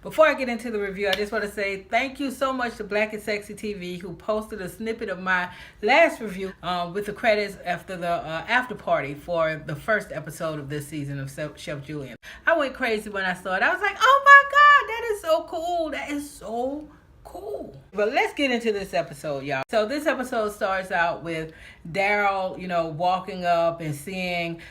Before I get into the review, I just want to say thank you so much to Black and Sexy TV, who posted a snippet of my last review with the credits after the after party for the first episode of this season of Chef Julian. I went crazy when I saw it. I was like, oh my God, that is so cool. That is so cool. But let's get into this episode, y'all. So this episode starts out with Daryl, walking up and seeing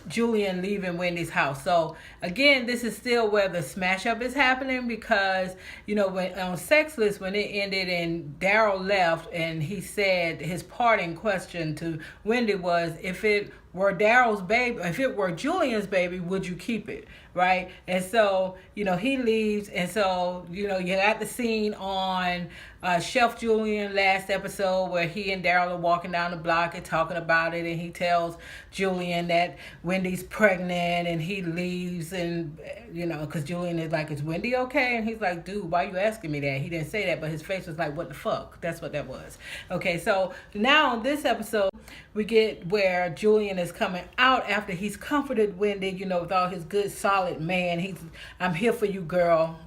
Julian leaving Wendy's house. So again, this is still where the smash up is happening, because when on Sexless, when it ended and Daryl left, and he said his parting question to Wendy was, if it were Daryl's baby, if it were Julian's baby, would you keep it? Right? And so, he leaves. And so, you got the scene on Chef Julian last episode where he and Daryl are walking down the block and talking about it. And he tells Julian that Wendy's pregnant, and he leaves. And, because Julian is like, is Wendy okay? And he's like, dude, why are you asking me that? He didn't say that, but his face was like, what the fuck? That's what that was. Okay, so now on this episode, we get where Julian is coming out after he's comforted Wendy, with all his good, solid man. I'm here for you, girl.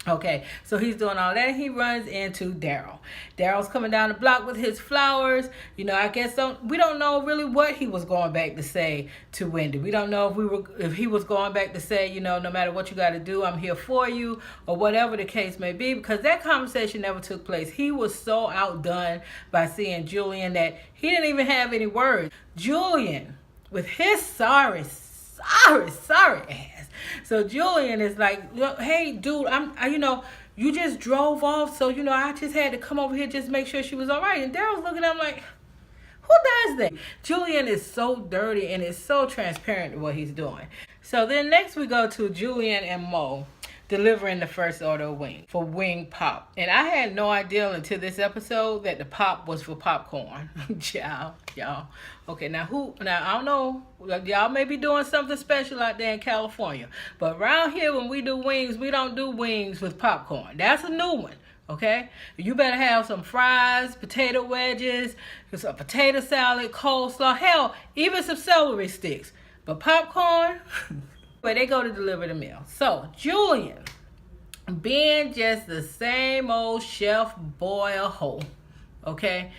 Okay, so he's doing all that, and he runs into Daryl. Daryl's coming down the block with his flowers. I guess we don't know really what he was going back to say to Wendy. We don't know if he was going back to say, no matter what you got to do, I'm here for you, or whatever the case may be, because that conversation never took place. He was so outdone by seeing Julian that he didn't even have any words. Julian, with his sorry ass. So Julian is like, hey, dude, you just drove off, so, I just had to come over here just make sure she was all right. And Daryl's looking at him like, who does that? Julian is so dirty and is so transparent to what he's doing. So then next we go to Julian and Mo delivering the first order of wings for Wing Pop. And I had no idea until this episode that the pop was for popcorn. y'all. Okay, now I don't know, y'all may be doing something special out there in California, but around here when we do wings, we don't do wings with popcorn. That's a new one. Okay, you better have some fries, potato wedges, some potato salad, coleslaw, hell, even some celery sticks. But popcorn, where they go to deliver the meal. So Julian, being just the same old chef boy a hoe, okay?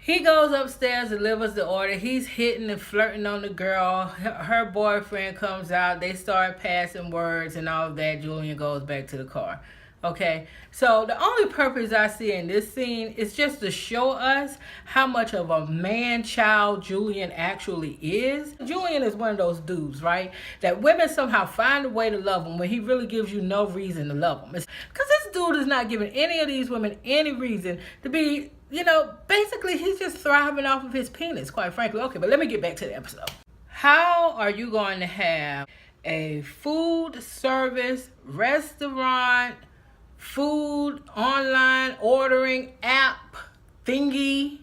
He goes upstairs, delivers the order. He's hitting and flirting on the girl. Her boyfriend comes out. They start passing words and all of that. Julian goes back to the car. Okay, so the only purpose I see in this scene is just to show us how much of a man-child Julian actually is. Julian is one of those dudes, right, that women somehow find a way to love him when he really gives you no reason to love him. Because this dude is not giving any of these women any reason to be, basically he's just thriving off of his penis, quite frankly. Okay, but let me get back to the episode. How are you going to have a food service restaurant food online ordering app thingy?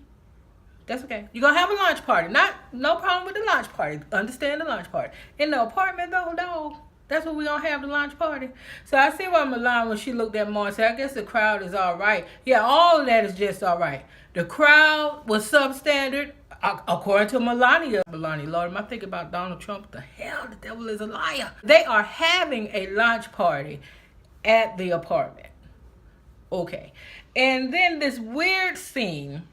That's okay. You're gonna have a lunch party. No problem with the lunch party. Understand the lunch party. In the apartment though, dog, that's what we're gonna have, the lunch party. So I see why Milan, when she looked at Mo and said, I guess the crowd is all right. Yeah, all of that is just all right. The crowd was substandard, according to Melania, Lord, am I thinking about Donald Trump? What the hell? The devil is a liar. They are having a lunch party at the apartment. Okay. And then this weird scene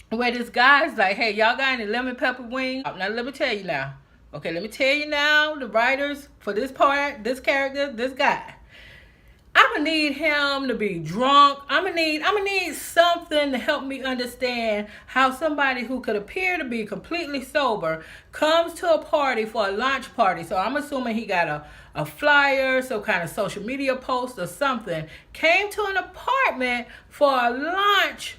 where this guy's like, hey, y'all got any lemon pepper wings? Now, let me tell you now. Okay, let me tell you now, the writers for this part, this character, this guy. I'm gonna need him to be drunk. I'm gonna need something to help me understand how somebody who could appear to be completely sober comes to a party for a lunch party. So I'm assuming he got a flyer, some kind of social media post or something, came to an apartment for a lunch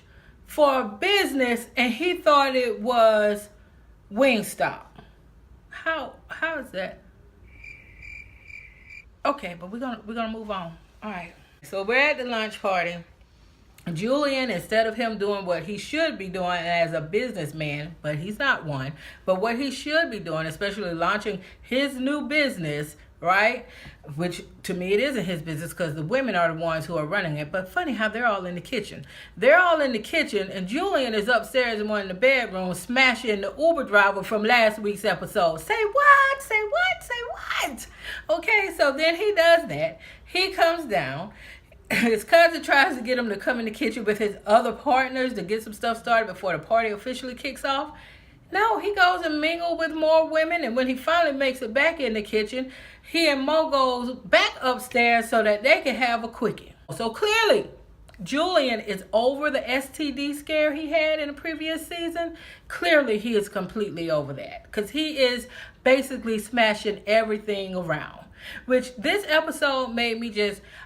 for a business, and he thought it was Wingstop. How is that? Okay, but we're gonna move on. All right. So we're at the lunch party. Julian, instead of him doing what he should be doing as a businessman, but he's not one, but what he should be doing, especially launching his new business, right? Which to me it isn't his business because the women are the ones who are running it. But funny how they're all in the kitchen. They're all in the kitchen and Julian is upstairs in one of the bedrooms smashing the Uber driver from last week's episode. Say what? Say what? Say what? Okay, so then he does that. He comes down. His cousin tries to get him to come in the kitchen with his other partners to get some stuff started before the party officially kicks off. No, he goes and mingle with more women, and when he finally makes it back in the kitchen, he and Mo goes back upstairs so that they can have a quickie. So clearly, Julian is over the STD scare he had in the previous season. Clearly, he is completely over that because he is basically smashing everything around. Which this episode made me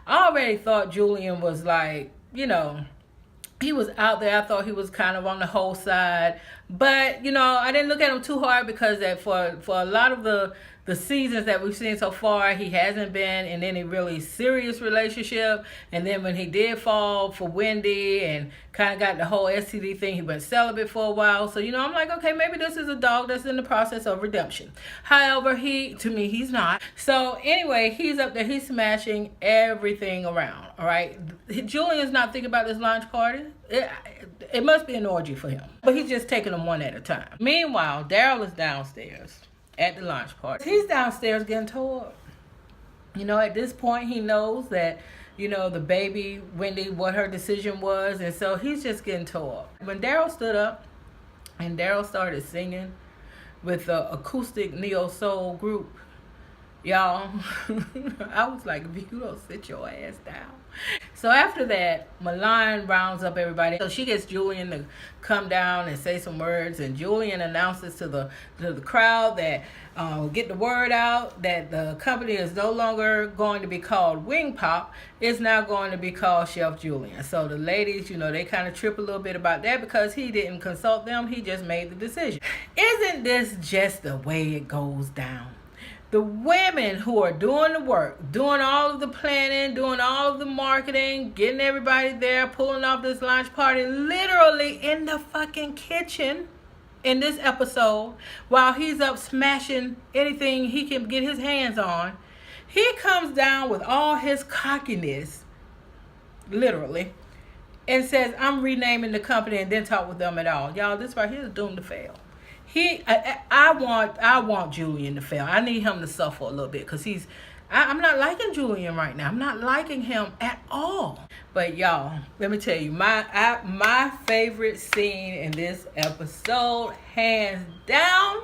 I already thought Julian was like, he was out there. I thought he was kind of on the whole side. But, I didn't look at him too hard because for a lot of the seasons that we've seen so far, he hasn't been in any really serious relationship. And then when he did fall for Wendy and kind of got the whole STD thing, he went celibate for a while. So, I'm like, okay, maybe this is a dog that's in the process of redemption. However, to me, he's not. So anyway, he's up there. He's smashing everything around. All right. Julian's not thinking about this launch party. It must be an orgy for him. But he's just taking them one at a time. Meanwhile, Daryl is downstairs at the launch party. He's downstairs getting tore up. At this point, he knows that, the baby, Wendy, what her decision was. And so he's just getting tore up. When Daryl stood up and Daryl started singing with the acoustic neo-soul group, y'all, I was like, if you don't sit your ass down. So after that, Milan rounds up everybody. So she gets Julian to come down and say some words, and Julian announces to the crowd that get the word out that the company is no longer going to be called Wing Pop. It's now going to be called Chef Julian. So the ladies, they kind of trip a little bit about that because he didn't consult them. He just made the decision. Isn't this just the way it goes down? The women who are doing the work, doing all of the planning, doing all of the marketing, getting everybody there, pulling off this launch party, literally in the fucking kitchen in this episode, while he's up smashing anything he can get his hands on, he comes down with all his cockiness, literally, and says, I'm renaming the company, and then talk with them at all. Y'all, this right here is doomed to fail. I want Julian to fail. I need him to suffer a little bit because I'm not liking Julian right now. I'm not liking him at all. But y'all, let me tell you, my favorite scene in this episode, hands down,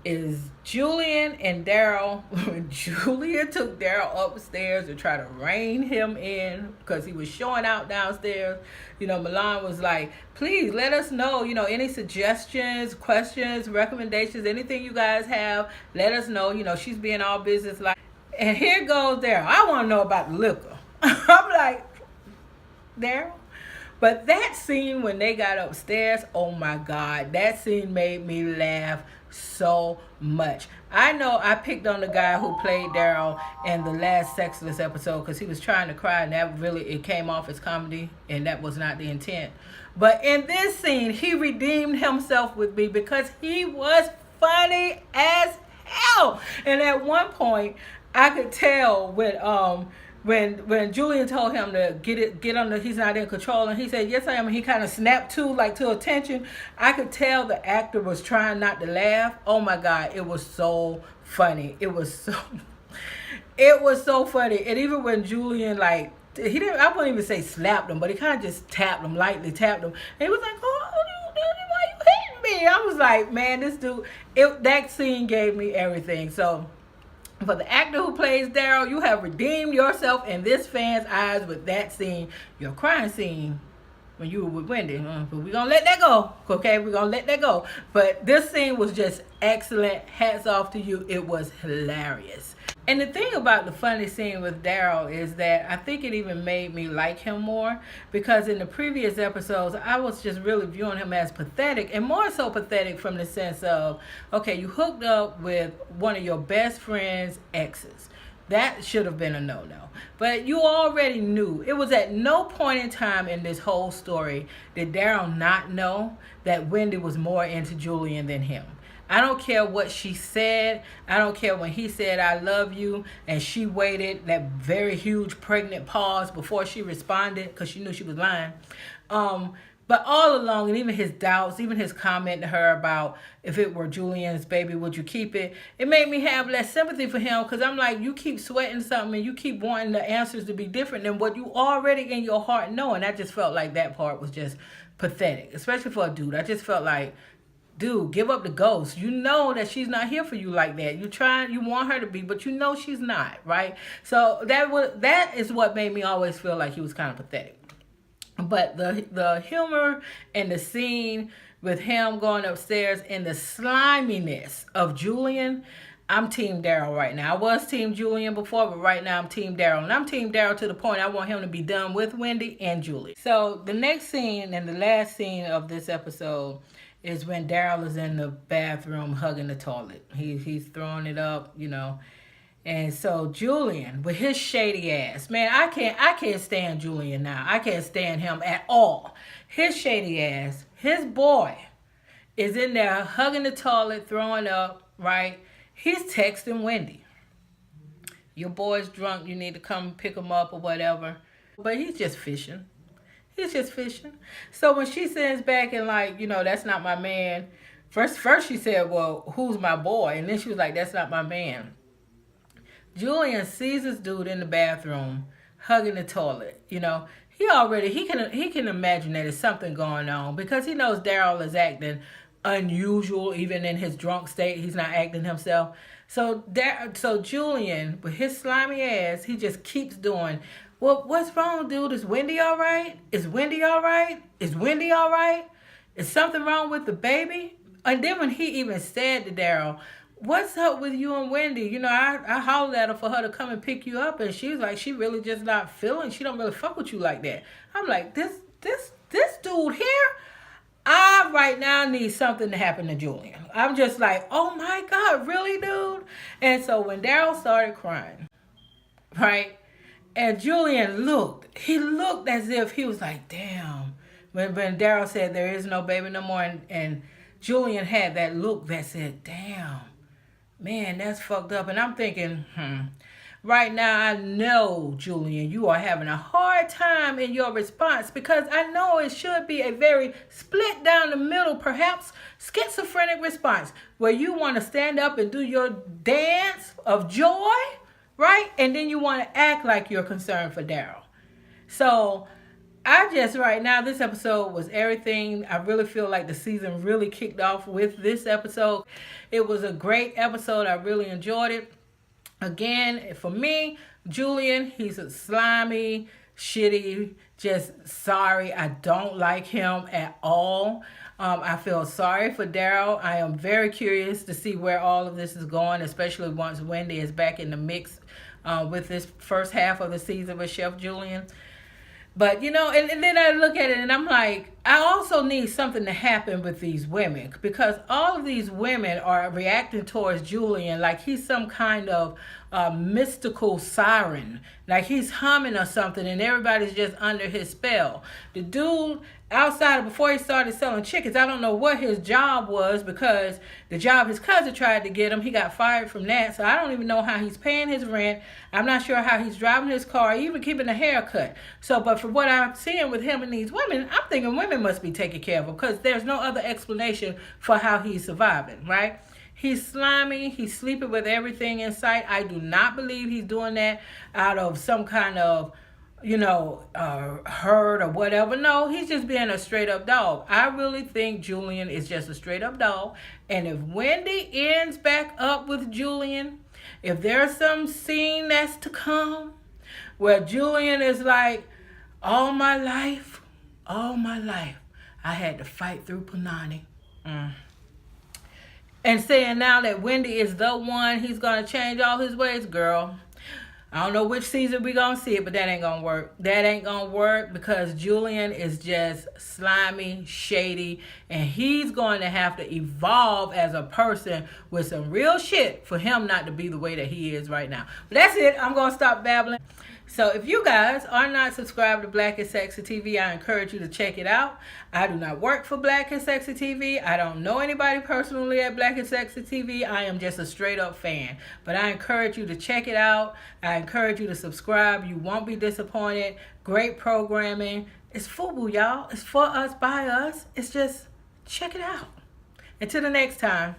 is Julian and Daryl. When Julian took Daryl upstairs to try to rein him in because he was showing out downstairs. Milan was like, please let us know, any suggestions, questions, recommendations, anything you guys have, let us know. She's being all business like. And here goes Daryl. I want to know about the liquor. I'm like, Daryl? But that scene when they got upstairs, oh my God, that scene made me laugh so much. I know I picked on the guy who played Daryl in the last Sexless episode because he was trying to cry, and it came off as comedy, and that was not the intent. But in this scene, he redeemed himself with me because he was funny as hell. And at one point, I could tell when Julian told him to get under, he's not in control, and he said, yes, I am, and he kind of snapped to attention, I could tell the actor was trying not to laugh. Oh my God, it was so funny. It was so funny. And even when Julian, I wouldn't even say slapped him, but he kind of just lightly tapped him, and he was like, oh, why you hitting me? I was like, man, this dude, that scene gave me everything. So for the actor who plays Daryl, you have redeemed yourself in this fan's eyes with that scene. Your crying scene when you were with Wendy. But we're going to let that go. Okay, we're going to let that go. But this scene was just excellent. Hats off to you. It was hilarious. And the thing about the funny scene with Daryl is that I think it even made me like him more, because in the previous episodes, I was just really viewing him as pathetic, and more so pathetic from the sense of, okay, you hooked up with one of your best friend's exes. That should have been a no-no. But you already knew. It was at no point in time in this whole story did Daryl not know that Wendy was more into Julian than him. I don't care what she said. I don't care when he said, I love you, and she waited that very huge pregnant pause before she responded because she knew she was lying. But all along, and even his doubts, even his comment to her about if it were Julian's baby, would you keep it? It made me have less sympathy for him, because I'm like, you keep sweating something and you keep wanting the answers to be different than what you already in your heart know. And I just felt like that part was just pathetic, especially for a dude. I just felt like, dude, give up the ghost. You know that she's not here for you like that. You want her to be, but you know she's not, right? So that is what made me always feel like he was kind of pathetic. But the humor and the scene with him going upstairs and the sliminess of Julian, I'm Team Daryl right now. I was Team Julian before, but right now I'm Team Daryl. And I'm Team Daryl to the point I want him to be done with Wendy and Julie. So the next scene and the last scene of this episode is when Daryl is in the bathroom hugging the toilet. He's throwing it up, you know. And so Julian, with his shady ass, man, I can't stand Julian now. I can't stand him at all. His shady ass, his boy, is in there hugging the toilet, throwing up, right? He's texting Wendy. Your boy's drunk, you need to come pick him up or whatever. But he's just fishing. He's just fishing. So when she sends back and like, you know, that's not my man. First she said, well, who's my boy? And then she was like, that's not my man. Julian sees this dude in the bathroom hugging the toilet. You know, he can imagine that there's something going on, because he knows Daryl is acting unusual even in his drunk state. He's not acting himself. So Julian, with his slimy ass, he just keeps doing, well, what's wrong, dude? Is Wendy all right? Is Wendy all right? Is Wendy all right? Is something wrong with the baby? And then when he even said to Daryl, what's up with you and Wendy? You know, I hollered at her for her to come and pick you up, and she was like, she really just not feeling, she don't really fuck with you like that. I'm like, this dude here, I right now need something to happen to Julian. I'm just like, oh my God, really, dude? And so when Daryl started crying, right, and Julian looked as if he was like, damn. When Daryl said there is no baby no more, and Julian had that look that said, damn, man, that's fucked up. And I'm thinking, right now I know, Julian, you are having a hard time in your response, because I know it should be a very split down the middle, perhaps schizophrenic response, where you want to stand up and do your dance of joy, right? And then you want to act like you're concerned for Daryl. So right now, this episode was everything. I really feel like the season really kicked off with this episode. It was a great episode. I really enjoyed it. Again, for me, Julian, he's a slimy, shitty, just sorry. I don't like him at all. I feel sorry for Daryl. I am very curious to see where all of this is going, especially once Wendy is back in the mix with this first half of the season with Chef Julian. But, you know, and then I look at it and I'm like, I also need something to happen with these women, because all of these women are reacting towards Julian like he's some kind of mystical siren, like he's humming or something and everybody's just under his spell. The dude outside, before he started selling chickens, I don't know what his job was, because the job his cousin tried to get him, he got fired from that. So I don't even know how he's paying his rent. I'm not sure how he's driving his car, even keeping a haircut. So, but for what I'm seeing with him and these women, I'm thinking women must be taking care of him, because there's no other explanation for how he's surviving, right? He's slimy. He's sleeping with everything in sight. I do not believe he's doing that out of some kind of, you know, hurt or whatever. No, he's just being a straight up dog. I really think Julian is just a straight up dog. And if Wendy ends back up with Julian, if there's some scene that's to come where Julian is like, all my life, I had to fight through Panani. And saying now that Wendy is the one, he's going to change all his ways, girl. I don't know which season we're going to see it, but that ain't going to work. That ain't going to work, because Julian is just slimy, shady, and he's going to have to evolve as a person with some real shit for him not to be the way that he is right now. But that's it. I'm going to stop babbling. So if you guys are not subscribed to Black and Sexy TV, I encourage you to check it out. I do not work for Black and Sexy TV. I don't know anybody personally at Black and Sexy TV. I am just a straight up fan. But I encourage you to check it out. I encourage you to subscribe. You won't be disappointed. Great programming. It's FUBU, y'all. It's for us, by us. It's just check it out. Until the next time.